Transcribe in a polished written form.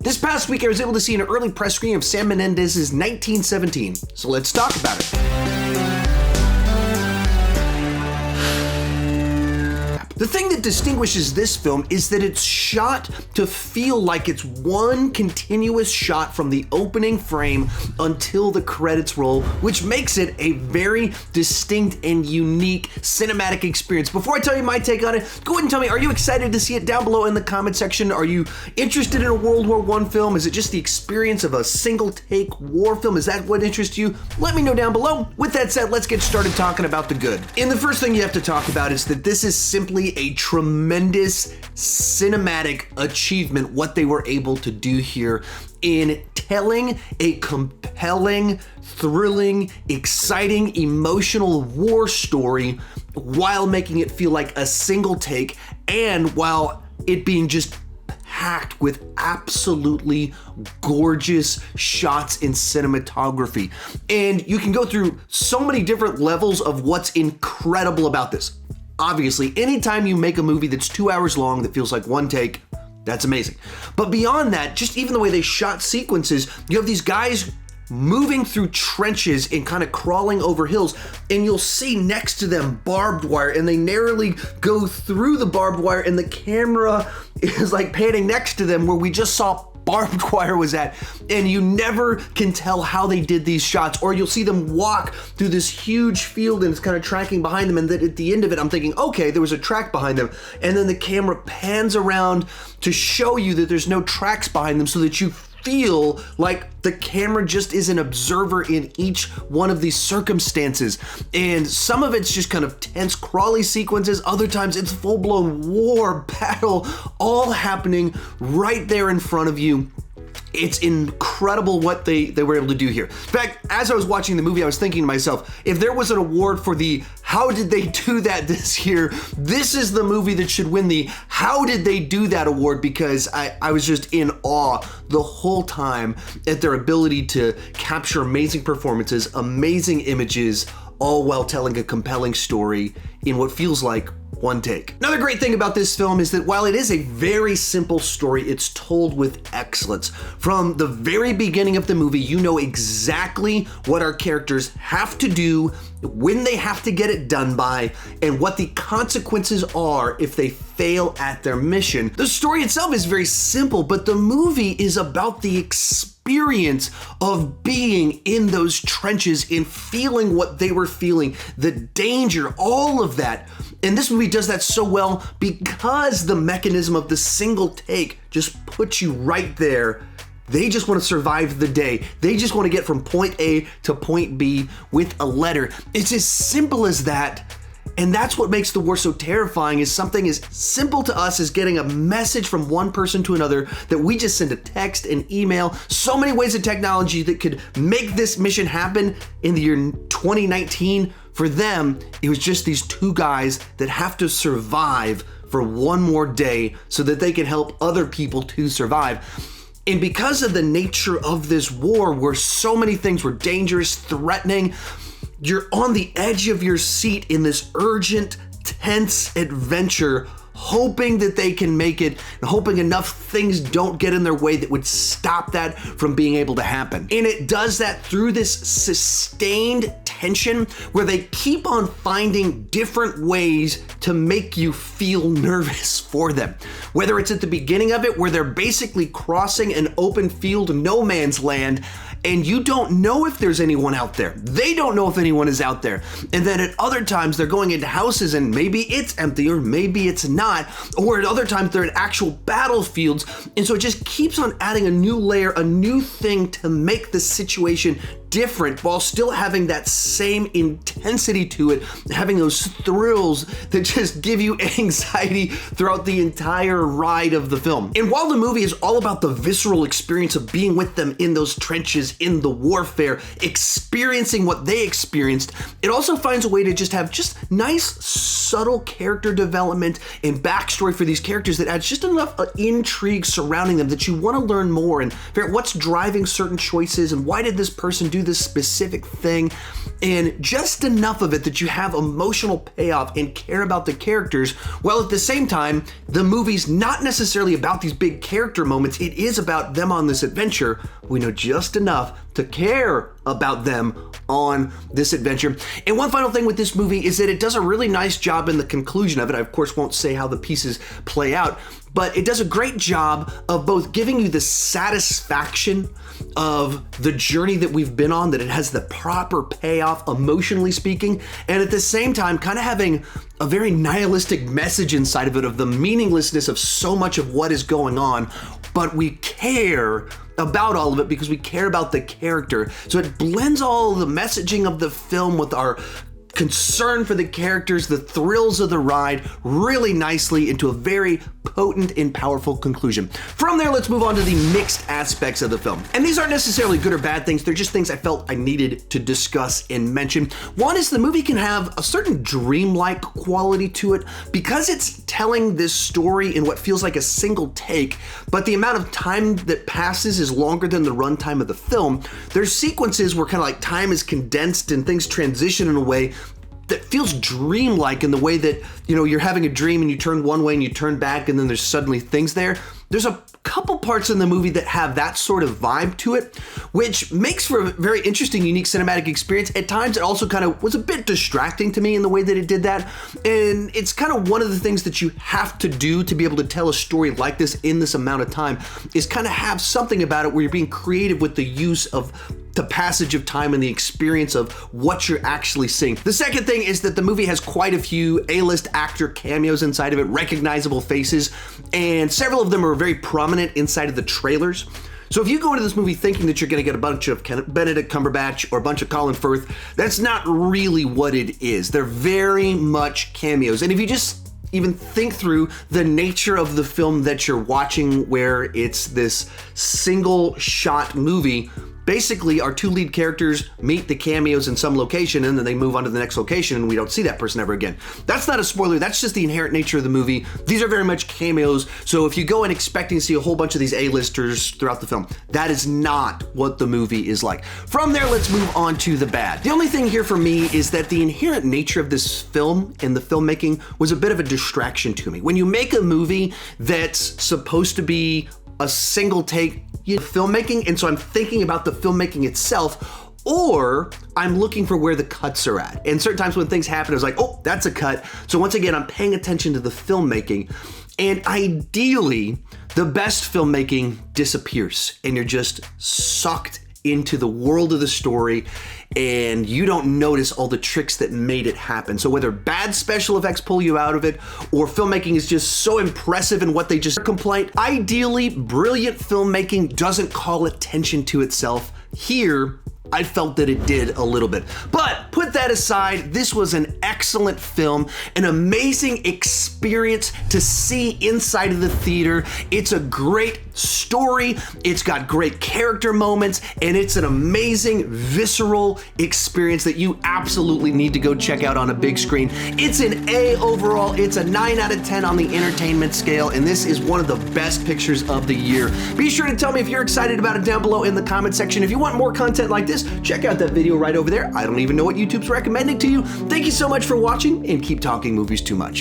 This past week, I was able to see an early press screening of Sam Mendes' 1917, so let's talk about it. The thing that distinguishes this film is that it's shot to feel like it's one continuous shot from the opening frame until the credits roll, which makes it a very distinct and unique cinematic experience. Before I tell you my take on it, go ahead and tell me, are you excited to see it down below in the comment section? Are you interested in a World War I film? Is it just the experience of a single take war film? Is that what interests you? Let me know down below. With that said, let's get started talking about the good. And the first thing you have to talk about is that this is simply a tremendous cinematic achievement, what they were able to do here in telling a compelling, thrilling, exciting, emotional war story while making it feel like a single take and while it being just packed with absolutely gorgeous shots in cinematography. And you can go through so many different levels of what's incredible about this. Obviously, anytime you make a movie that's 2 hours long that feels like one take, that's amazing. But beyond that, just even the way they shot sequences, you have these guys moving through trenches and kind of crawling over hills, and you'll see next to them barbed wire, and they narrowly go through the barbed wire, and the camera is like panning next to them where we just saw barbed wire was at, and you never can tell how they did these shots. Or you'll see them walk through this huge field and it's kind of tracking behind them, and then at the end of it I'm thinking, okay, there was a track behind them, and then the camera pans around to show you that there's no tracks behind them so that you feel like the camera just is an observer in each one of these circumstances. And some of it's just kind of tense crawly sequences, other times it's full-blown war, battle, all happening right there in front of you. It's incredible what they were able to do here. In fact, as I was watching the movie, I was thinking to myself, if there was an award for the how did they do that this year, this is the movie that should win the how did they do that award, because I was just in awe the whole time at their ability to capture amazing performances, amazing images, all while telling a compelling story in what feels like one take. Another great thing about this film is that while it is a very simple story, it's told with excellence. From the very beginning of the movie, you know exactly what our characters have to do, when they have to get it done by, and what the consequences are if they fail at their mission. The story itself is very simple, but the movie is about the experience of being in those trenches and feeling what they were feeling, the danger, all of that. And this movie does that so well because the mechanism of the single take just puts you right there. They just want to survive the day. They just want to get from point A to point B with a letter. It's as simple as that. And that's what makes the war so terrifying, is something as simple to us as getting a message from one person to another that we just send a text, an email, so many ways of technology that could make this mission happen in the year 2019. For them, it was just these two guys that have to survive for one more day so that they can help other people to survive. And because of the nature of this war, where so many things were dangerous, threatening, you're on the edge of your seat in this urgent, tense adventure, hoping that they can make it and hoping enough things don't get in their way that would stop that from being able to happen. And it does that through this sustained tension where they keep on finding different ways to make you feel nervous for them. Whether it's at the beginning of it where they're basically crossing an open field, no man's land, and you don't know if there's anyone out there. They don't know if anyone is out there. And then at other times they're going into houses and maybe it's empty or maybe it's not. Or at other times they're in actual battlefields. And so it just keeps on adding a new layer, a new thing to make the situation different while still having that same intensity to it, having those thrills that just give you anxiety throughout the entire ride of the film. And while the movie is all about the visceral experience of being with them in those trenches, in the warfare, experiencing what they experienced, it also finds a way to just have just nice, subtle character development and backstory for these characters that adds just enough intrigue surrounding them that you want to learn more and figure out what's driving certain choices and why did this person do do this specific thing, and just enough of it that you have emotional payoff and care about the characters, while at the same time, the movie's not necessarily about these big character moments. It is about them on this adventure. We know just enough to care about them on this adventure. And one final thing with this movie is that it does a really nice job in the conclusion of it. I, of course, won't say how the pieces play out, but it does a great job of both giving you the satisfaction of the journey that we've been on, that it has the proper payoff, emotionally speaking, and at the same time, kind of having a very nihilistic message inside of it of the meaninglessness of so much of what is going on, but we care about all of it because we care about the character. So it blends all the messaging of the film with our concern for the characters, the thrills of the ride, really nicely into a very potent and powerful conclusion. From there, let's move on to the mixed aspects of the film. And these aren't necessarily good or bad things, they're just things I felt I needed to discuss and mention. One is the movie can have a certain dreamlike quality to it because it's telling this story in what feels like a single take, but the amount of time that passes is longer than the runtime of the film. There's sequences where kind of like time is condensed and things transition in a way that feels dreamlike, in the way that, you know, you're having a dream and you turn one way and you turn back and then there's suddenly things there. There's a couple parts in the movie that have that sort of vibe to it, which makes for a very interesting, unique cinematic experience. At times, it also kind of was a bit distracting to me in the way that it did that. And it's kind of one of the things that you have to do to be able to tell a story like this in this amount of time, is kind of have something about it where you're being creative with the use of the passage of time and the experience of what you're actually seeing. The second thing is that the movie has quite a few A-list actor cameos inside of it, recognizable faces, and several of them are very prominent inside of the trailers. So if you go into this movie thinking that you're gonna get a bunch of Benedict Cumberbatch or a bunch of Colin Firth, that's not really what it is. They're very much cameos. And if you just even think through the nature of the film that you're watching, where it's this single shot movie, basically, our two lead characters meet the cameos in some location and then they move on to the next location and we don't see that person ever again. That's not a spoiler, that's just the inherent nature of the movie. These are very much cameos, so if you go in expecting to see a whole bunch of these A-listers throughout the film, that is not what the movie is like. From there, let's move on to the bad. The only thing here for me is that the inherent nature of this film and the filmmaking was a bit of a distraction to me. When you make a movie that's supposed to be a single take filmmaking, and so I'm thinking about the filmmaking itself, or I'm looking for where the cuts are at. And certain times when things happen, I was like, oh, that's a cut. So once again, I'm paying attention to the filmmaking. And ideally, the best filmmaking disappears and you're just sucked into the world of the story and you don't notice all the tricks that made it happen. So whether bad special effects pull you out of it or filmmaking is just so impressive in what they just complain, ideally, brilliant filmmaking doesn't call attention to itself. Here, I felt that it did a little bit. But put that aside, this was an excellent film, an amazing experience to see inside of the theater. It's a great story, it's got great character moments, and it's an amazing, visceral experience that you absolutely need to go check out on a big screen. It's an A overall, it's a 9 out of 10 on the entertainment scale, and this is one of the best pictures of the year. Be sure to tell me if you're excited about it down below in the comment section. If you want more content like this, check out that video right over there. I don't even know what YouTube's recommending to you. Thank you so much for watching, and keep talking movies too much.